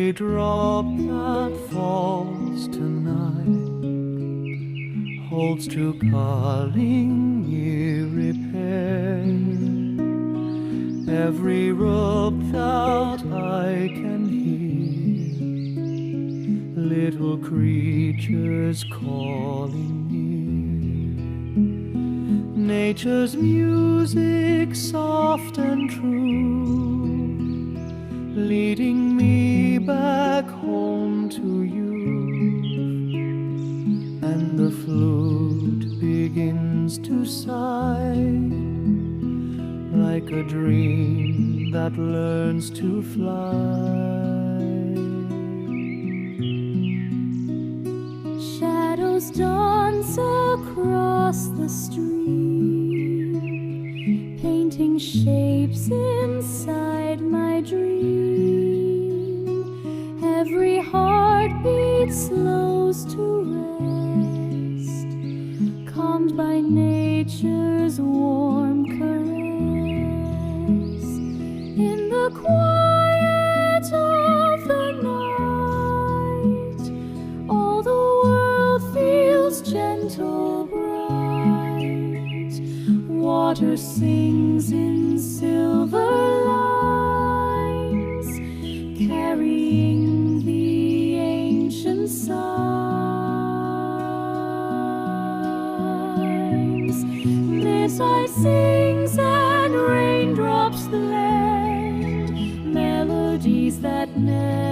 Every drop that falls tonight holds true calling near repair. Every rope that I can hear, little creatures calling near. Nature's music soft and true, leading me back home to you. And the flute begins to sigh, like a dream that learns to fly. Shadows dance across the street, painting shapes inside my dream. Every heartbeat slows to rest, calmed by nature's warm caress. In the quiet of the night, all the world feels gentle, bright. Water sings in silver lines, carrying the ancient signs. Midnight sings and raindrops blend, melodies that never